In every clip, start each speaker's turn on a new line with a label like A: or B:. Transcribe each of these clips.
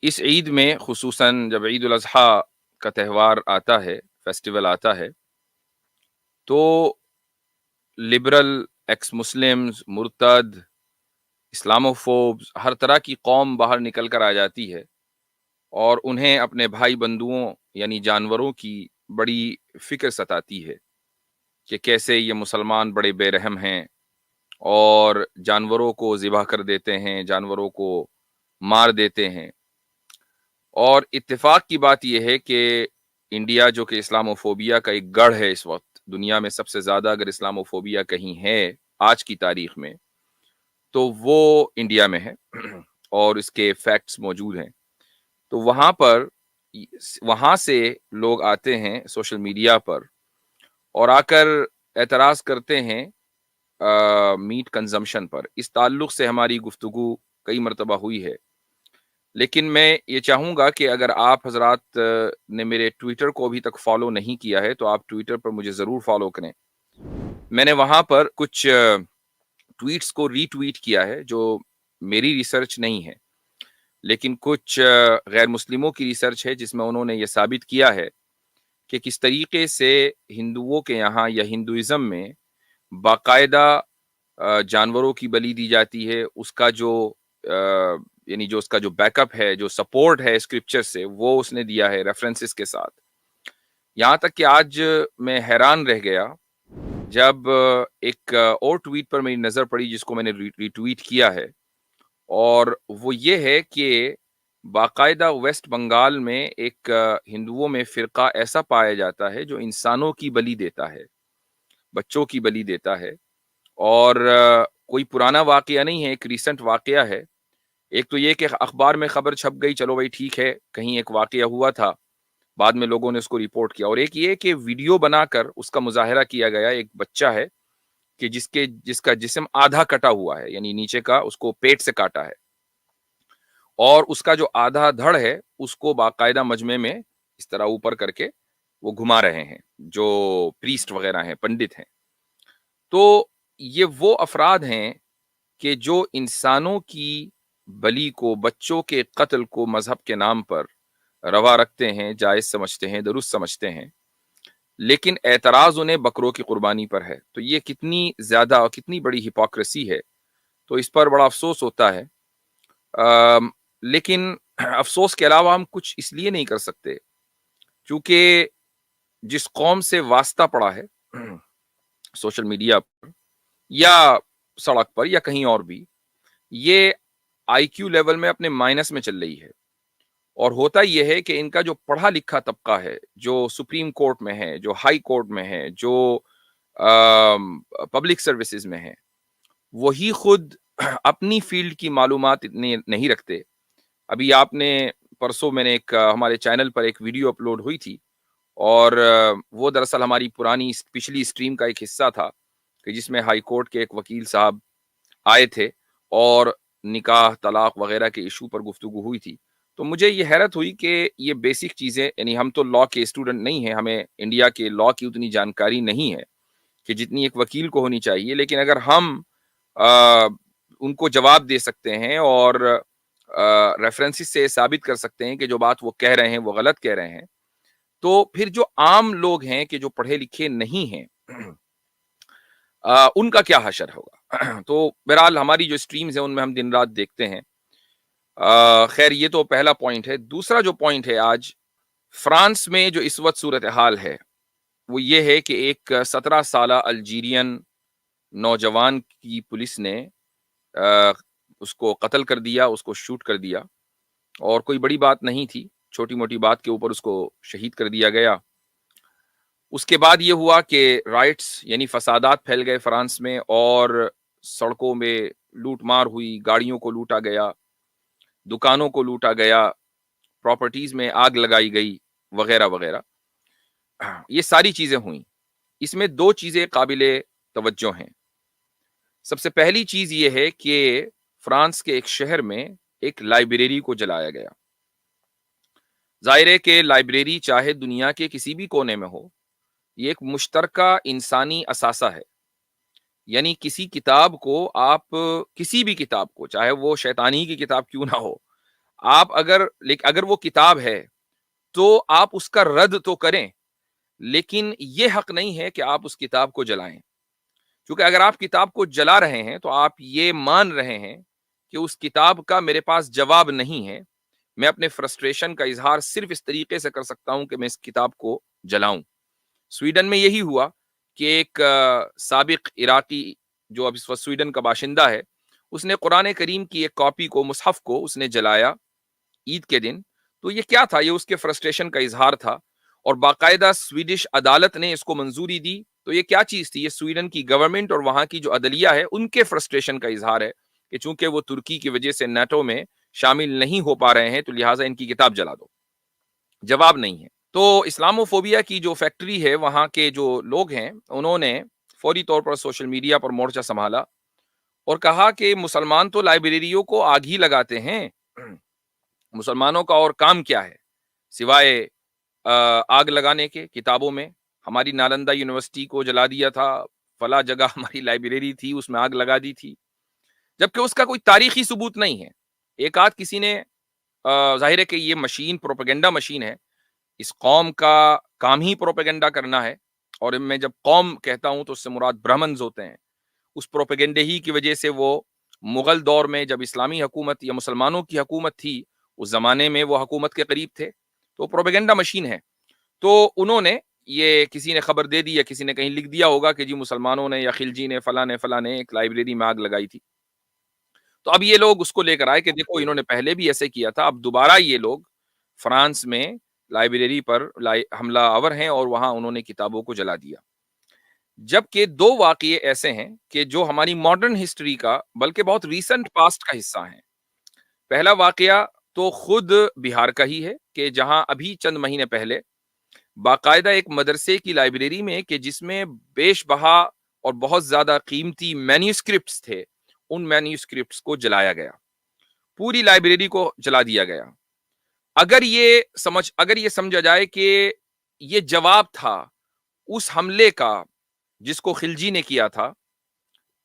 A: اس عید میں خصوصاً جب عید الاضحیٰ کا تہوار آتا ہے، فیسٹیول آتا ہے، تو لبرل، ایکس مسلمز، مرتد، اسلاموفوبز، ہر طرح کی قوم باہر نکل کر آ جاتی ہے اور انہیں اپنے بھائی بندوؤں یعنی جانوروں کی بڑی فکر ستاتی ہے کہ کیسے یہ مسلمان بڑے بے رحم ہیں اور جانوروں کو ذبح کر دیتے ہیں، جانوروں کو مار دیتے ہیں۔ اور اتفاق کی بات یہ ہے کہ انڈیا جو کہ اسلاموفوبیا کا ایک گڑھ ہے، اس وقت دنیا میں سب سے زیادہ اگر اسلاموفوبیا کہیں ہے آج کی تاریخ میں تو وہ انڈیا میں ہے اور اس کے فیکٹس موجود ہیں۔ تو وہاں سے لوگ آتے ہیں سوشل میڈیا پر اور آ کر اعتراض کرتے ہیں میٹ کنزمپشن پر۔ اس تعلق سے ہماری گفتگو کئی مرتبہ ہوئی ہے، لیکن میں یہ چاہوں گا کہ اگر آپ حضرات نے میرے ٹویٹر کو ابھی تک فالو نہیں کیا ہے تو آپ ٹویٹر پر مجھے ضرور فالو کریں۔ میں نے وہاں پر کچھ ٹویٹس کو ری ٹویٹ کیا ہے جو میری ریسرچ نہیں ہے، لیکن کچھ غیر مسلموں کی ریسرچ ہے جس میں انہوں نے یہ ثابت کیا ہے کہ کس طریقے سے ہندوؤں کے یہاں یا ہندوازم میں باقاعدہ جانوروں کی بلی دی جاتی ہے۔ اس کا جو یعنی جو اس کا جو بیک اپ ہے، جو سپورٹ ہے اسکرپچر سے، وہ اس نے دیا ہے ریفرنسز کے ساتھ۔ یہاں تک کہ آج میں حیران رہ گیا جب ایک اور ٹویٹ پر میری نظر پڑی جس کو میں نے ری ٹویٹ کیا ہے، اور وہ یہ ہے کہ باقاعدہ ویسٹ بنگال میں ایک ہندوؤں میں فرقہ ایسا پایا جاتا ہے جو انسانوں کی بلی دیتا ہے، بچوں کی بلی دیتا ہے۔ اور کوئی پرانا واقعہ نہیں ہے، ایک ریسنٹ واقعہ ہے۔ ایک تو یہ کہ اخبار میں خبر چھپ گئی، چلو بھائی ٹھیک ہے، کہیں ایک واقعہ ہوا تھا، بعد میں لوگوں نے اس کو رپورٹ کیا۔ اور ایک یہ کہ ویڈیو بنا کر اس کا مظاہرہ کیا گیا۔ ایک بچہ ہے کہ جس کا جسم آدھا کٹا ہوا ہے، یعنی نیچے کا اس کو پیٹ سے کاٹا ہے، اور اس کا جو آدھا دھڑ ہے اس کو باقاعدہ مجمع میں اس طرح اوپر کر کے وہ گھما رہے ہیں جو پریسٹ وغیرہ ہیں، پنڈت ہیں۔ تو یہ وہ افراد ہیں کہ جو انسانوں کی بلی کو، بچوں کے قتل کو مذہب کے نام پر روا رکھتے ہیں، جائز سمجھتے ہیں، درست سمجھتے ہیں، لیکن اعتراض انہیں بکروں کی قربانی پر ہے۔ تو یہ کتنی زیادہ اور کتنی بڑی ہپوکریسی ہے، تو اس پر بڑا افسوس ہوتا ہے۔ لیکن افسوس کے علاوہ ہم کچھ اس لیے نہیں کر سکتے کیونکہ جس قوم سے واسطہ پڑا ہے سوشل میڈیا پر یا سڑک پر یا کہیں اور بھی، یہ آئی کیو لیول میں اپنے مائنس میں چل رہی ہے۔ اور ہوتا یہ ہے کہ ان کا جو پڑھا لکھا طبقہ ہے، جو سپریم کورٹ میں ہے، جو ہائی کورٹ میں ہے، جو پبلک سروسز میں ہے، وہی خود اپنی فیلڈ کی معلومات اتنے نہیں رکھتے۔ ابھی آپ نے پرسوں میں نے ایک ہمارے چینل پر ایک ویڈیو اپلوڈ ہوئی تھی، اور وہ دراصل ہماری پچھلی اسٹریم کا ایک حصہ تھا کہ جس میں ہائی کورٹ کے ایک وکیل صاحب آئے تھے اور نکاح، طلاق وغیرہ کے ایشو پر گفتگو ہوئی تھی۔ تو مجھے یہ حیرت ہوئی کہ یہ بیسک چیزیں، یعنی ہم تو لاء کے اسٹوڈنٹ نہیں ہیں، ہمیں انڈیا کے لاء کی اتنی جانکاری نہیں ہے کہ جتنی ایک وکیل کو ہونی چاہیے، لیکن اگر ہم ان کو جواب دے سکتے ہیں اور ریفرنسز سے ثابت کر سکتے ہیں کہ جو بات وہ کہہ رہے ہیں وہ غلط کہہ رہے ہیں، تو پھر جو عام لوگ ہیں کہ جو پڑھے لکھے نہیں ہیں ان کا کیا حشر ہوگا۔ تو بہرحال ہماری جو اسٹریمز ہیں ان میں ہم دن رات دیکھتے ہیں۔ خیر یہ تو پہلا پوائنٹ ہے۔ دوسرا جو پوائنٹ ہے، آج فرانس میں جو اس وقت صورتحال ہے وہ یہ ہے کہ ایک 17 سالہ الجیرین نوجوان کی پولیس نے اس کو قتل کر دیا، اس کو شوٹ کر دیا، اور کوئی بڑی بات نہیں تھی، چھوٹی موٹی بات کے اوپر اس کو شہید کر دیا گیا۔ اس کے بعد یہ ہوا کہ رائٹس یعنی فسادات پھیل گئے فرانس میں، اور سڑکوں میں لوٹ مار ہوئی، گاڑیوں کو لوٹا گیا، دکانوں کو لوٹا گیا، پراپرٹیز میں آگ لگائی گئی، وغیرہ وغیرہ۔ یہ ساری چیزیں ہوئیں۔ اس میں دو چیزیں قابل توجہ ہیں۔ سب سے پہلی چیز یہ ہے کہ فرانس کے ایک شہر میں ایک لائبریری کو جلایا گیا۔ ظاہر ہے کہ لائبریری چاہے دنیا کے کسی بھی کونے میں ہو، یہ ایک مشترکہ انسانی اثاثہ ہے۔ یعنی کسی کتاب کو آپ، کسی بھی کتاب کو، چاہے وہ شیطانی کی کتاب کیوں نہ ہو، آپ اگر وہ کتاب ہے تو آپ اس کا رد تو کریں، لیکن یہ حق نہیں ہے کہ آپ اس کتاب کو جلائیں، کیونکہ اگر آپ کتاب کو جلا رہے ہیں تو آپ یہ مان رہے ہیں کہ اس کتاب کا میرے پاس جواب نہیں ہے، میں اپنے فرسٹریشن کا اظہار صرف اس طریقے سے کر سکتا ہوں کہ میں اس کتاب کو جلاؤں۔ سویڈن میں یہی ہوا کہ ایک سابق عراقی جو اب اس وقت سویڈن کا باشندہ ہے، اس نے قرآن کریم کی ایک کاپی کو، مصحف کو اس نے جلایا عید کے دن۔ تو یہ کیا تھا؟ یہ اس کے فرسٹریشن کا اظہار تھا، اور باقاعدہ سویڈش عدالت نے اس کو منظوری دی۔ تو یہ کیا چیز تھی؟ یہ سویڈن کی گورنمنٹ اور وہاں کی جو عدلیہ ہے ان کے فرسٹریشن کا اظہار ہے کہ چونکہ وہ ترکی کی وجہ سے نیٹو میں شامل نہیں ہو پا رہے ہیں تو لہٰذا ان کی کتاب جلا دو۔ جواب نہیں ہے۔ تو اسلاموفوبیا کی جو فیکٹری ہے، وہاں کے جو لوگ ہیں، انہوں نے فوری طور پر سوشل میڈیا پر مورچہ سنبھالا اور کہا کہ مسلمان تو لائبریریوں کو آگ ہی لگاتے ہیں، مسلمانوں کا اور کام کیا ہے سوائے آگ لگانے کے کتابوں میں؟ ہماری نالندہ یونیورسٹی کو جلا دیا تھا، فلاں جگہ ہماری لائبریری تھی اس میں آگ لگا دی تھی، جبکہ اس کا کوئی تاریخی ثبوت نہیں ہے۔ ایک آدھ کسی نے ظاہر ہے کہ یہ مشین پروپیگنڈا مشین ہے، اس قوم کا کام ہی پروپیگنڈا کرنا ہے، اور میں جب قوم کہتا ہوں تو اس سے مراد برہمنز ہوتے ہیں۔ اس پروپیگنڈے ہی کی وجہ سے وہ مغل دور میں جب اسلامی حکومت یا مسلمانوں کی حکومت تھی، اس زمانے میں وہ حکومت کے قریب تھے، تو پروپیگنڈا مشین ہے۔ تو انہوں نے یہ کسی نے خبر دے دی یا کسی نے کہیں لکھ دیا ہوگا کہ جی مسلمانوں نے یا خلجی نے فلاں نے ایک لائبریری میں آگ لگائی تھی۔ تو اب یہ لوگ اس کو لے کر آئے کہ دیکھو انہوں نے پہلے بھی ایسے کیا تھا، اب دوبارہ یہ لوگ فرانس میں لائبریری پر حملہ آور ہیں اور وہاں انہوں نے کتابوں کو جلا دیا۔ جبکہ دو واقعے ایسے ہیں کہ جو ہماری ماڈرن ہسٹری کا بلکہ بہت ریسنٹ پاسٹ کا حصہ ہیں۔ پہلا واقعہ تو خود بہار کا ہی ہے کہ جہاں ابھی چند مہینے پہلے باقاعدہ ایک مدرسے کی لائبریری میں کہ جس میں بیش بہا اور بہت زیادہ قیمتی مینیوسکرپٹس تھے، ان مینیوسکرپٹس کو جلایا گیا، پوری لائبریری کو جلا دیا گیا۔ اگر یہ سمجھا جائے کہ یہ جواب تھا اس حملے کا جس کو خلجی نے کیا تھا،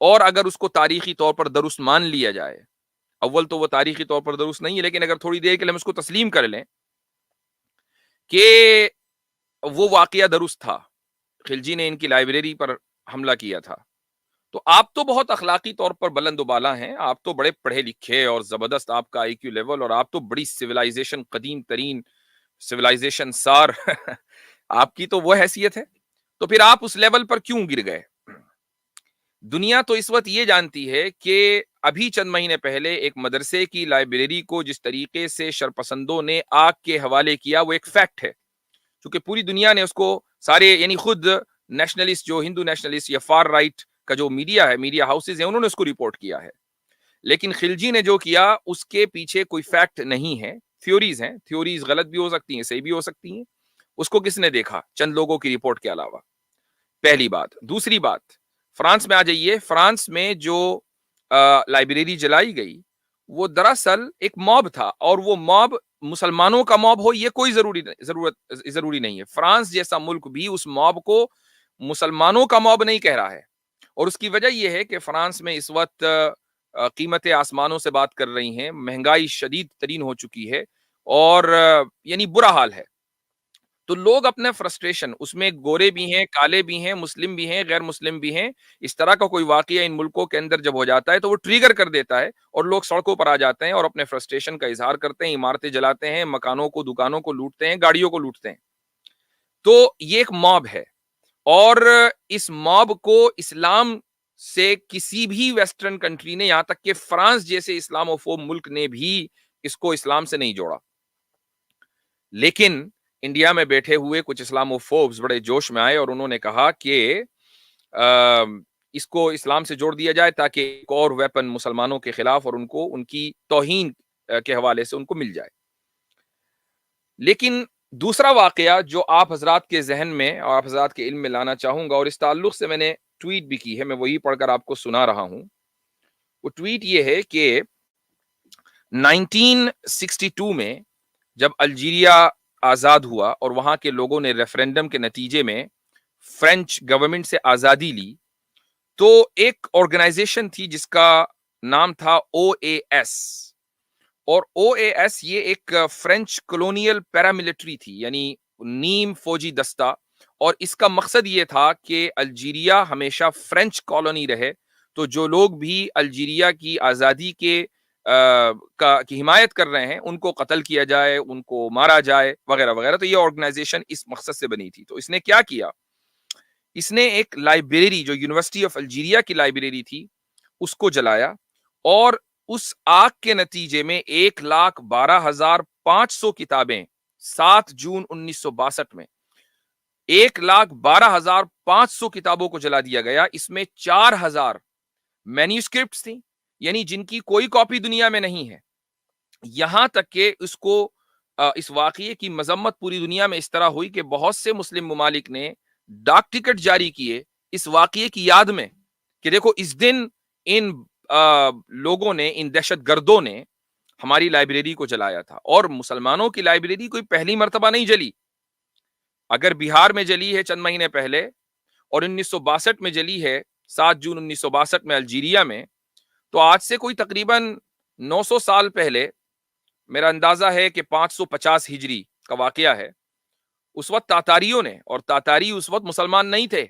A: اور اگر اس کو تاریخی طور پر درست مان لیا جائے، اول تو وہ تاریخی طور پر درست نہیں ہے، لیکن اگر تھوڑی دیر کے لیے ہم اس کو تسلیم کر لیں کہ وہ واقعہ درست تھا، خلجی نے ان کی لائبریری پر حملہ کیا تھا، تو آپ تو بہت اخلاقی طور پر بلند و بالا ہیں، آپ تو بڑے پڑھے لکھے اور زبردست آپ کا آئی کیو لیول، اور آپ تو بڑی سویلائزیشن، قدیم ترین سویلائزیشن سار آپ کی تو وہ حیثیت ہے، تو پھر آپ اس لیول پر کیوں گر گئے؟ دنیا تو اس وقت یہ جانتی ہے کہ ابھی چند مہینے پہلے ایک مدرسے کی لائبریری کو جس طریقے سے شرپسندوں نے آگ کے حوالے کیا وہ ایک فیکٹ ہے، کیونکہ پوری دنیا نے اس کو سارے یعنی خود نیشنلسٹ جو ہندو نیشنلسٹ یا فار رائٹ کا جو میڈیا ہے، میڈیا ہاؤسز ہیں، انہوں نے اس کو رپورٹ کیا ہے، لیکن خلجی نے جو کیا اس کے پیچھے کوئی فیکٹ نہیں ہے، تھیوریز ہیں، تھیوریز غلط بھی ہو سکتی ہیں، صحیح بھی ہو سکتی ہیں، اس کو کس نے دیکھا؟ چند لوگوں کی رپورٹ کے علاوہ۔ پہلی بات۔ دوسری بات، فرانس میں آ جائیے، فرانس میں جو لائبریری جلائی گئی وہ دراصل ایک موب تھا، اور وہ موب مسلمانوں کا موب ہو یہ کوئی ضروری نہیں ہے۔ فرانس جیسا ملک بھی اس موب کو مسلمانوں کا موب نہیں کہہ رہا ہے، اور اس کی وجہ یہ ہے کہ فرانس میں اس وقت قیمتیں آسمانوں سے بات کر رہی ہیں، مہنگائی شدید ترین ہو چکی ہے، اور یعنی برا حال ہے۔ تو لوگ اپنے فرسٹریشن، اس میں گورے بھی ہیں، کالے بھی ہیں، مسلم بھی ہیں، غیر مسلم بھی ہیں، اس طرح کا کوئی واقعہ ان ملکوں کے اندر جب ہو جاتا ہے تو وہ ٹریگر کر دیتا ہے، اور لوگ سڑکوں پر آ جاتے ہیں اور اپنے فرسٹریشن کا اظہار کرتے ہیں، عمارتیں جلاتے ہیں، مکانوں کو، دکانوں کو لوٹتے ہیں، گاڑیوں کو لوٹتے ہیں۔ تو یہ ایک موب ہے، اور اس موب کو اسلام سے کسی بھی ویسٹرن کنٹری نے، یہاں تک کہ فرانس جیسے اسلاموفوب ملک نے بھی اس کو اسلام سے نہیں جوڑا۔ لیکن انڈیا میں بیٹھے ہوئے کچھ اسلاموفوبز بڑے جوش میں آئے اور انہوں نے کہا کہ اس کو اسلام سے جوڑ دیا جائے تاکہ ایک اور ویپن مسلمانوں کے خلاف اور ان کی توہین کے حوالے سے ان کو مل جائے۔ لیکن دوسرا واقعہ جو آپ حضرات کے ذہن میں اور آپ حضرات کے علم میں لانا چاہوں گا، اور اس تعلق سے میں نے ٹویٹ بھی کی ہے، میں وہی پڑھ کر آپ کو سنا رہا ہوں۔ وہ ٹویٹ یہ ہے کہ 1962 میں جب الجیریا آزاد ہوا اور وہاں کے لوگوں نے ریفرینڈم کے نتیجے میں فرینچ گورنمنٹ سے آزادی لی، تو ایک آرگنائزیشن تھی جس کا نام تھا OAS، اور او اے ایس یہ ایک فرینچ کولونیل پیراملٹری تھی، یعنی نیم فوجی دستہ، اور اس کا مقصد یہ تھا کہ الجیریا ہمیشہ فرینچ کالونی رہے، تو جو لوگ بھی الجیریا کی آزادی کی حمایت کر رہے ہیں ان کو قتل کیا جائے، ان کو مارا جائے وغیرہ وغیرہ. تو یہ آرگنائزیشن اس مقصد سے بنی تھی. تو اس نے کیا کیا، اس نے ایک لائبریری جو یونیورسٹی آف الجیریا کی لائبریری تھی اس کو جلایا، اور اس آگ کے نتیجے میں 1,12,500 کتابیں 7 جون 1962 میں 1,12,500 کتابوں کو جلا دیا گیا. اس میں 4,000 مینیوسکرپٹس تھیں، یعنی جن کی کوئی کاپی دنیا میں نہیں ہے. یہاں تک کہ اس واقعے کی مذمت پوری دنیا میں اس طرح ہوئی کہ بہت سے مسلم ممالک نے ڈاک ٹکٹ جاری کیے اس واقعے کی یاد میں کہ دیکھو اس دن ان لوگوں نے، ان دہشت گردوں نے ہماری لائبریری کو جلایا تھا. اور مسلمانوں کی لائبریری کوئی پہلی مرتبہ نہیں جلی. اگر بہار میں جلی ہے چند مہینے پہلے، اور 1962 میں جلی ہے 7 جون 1962 میں الجیریا میں، تو آج سے کوئی تقریباً 900 سال پہلے، میرا اندازہ ہے کہ 550 ہجری کا واقعہ ہے، اس وقت تاتاریوں نے، اور تاتاری اس وقت مسلمان نہیں تھے،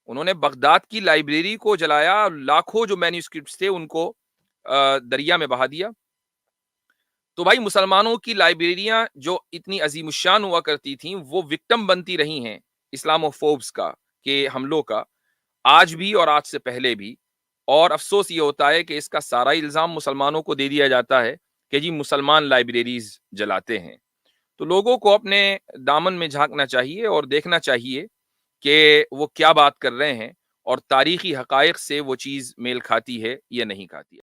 A: انہوں نے بغداد کی لائبریری کو جلایا، لاکھوں جو مینیوسکرپٹس تھے ان کو دریا میں بہا دیا. تو بھائی مسلمانوں کی لائبریریاں جو اتنی عظیم الشان ہوا کرتی تھیں وہ وکٹم بنتی رہی ہیں اسلامو فوبس کا، کہ حملوں کا، آج بھی اور آج سے پہلے بھی. اور افسوس یہ ہوتا ہے کہ اس کا سارا الزام مسلمانوں کو دے دیا جاتا ہے کہ جی مسلمان لائبریریز جلاتے ہیں. تو لوگوں کو اپنے دامن میں جھانکنا چاہیے اور دیکھنا چاہیے کہ وہ کیا بات کر رہے ہیں، اور تاریخی حقائق سے وہ چیز میل کھاتی ہے یا نہیں کھاتی ہے.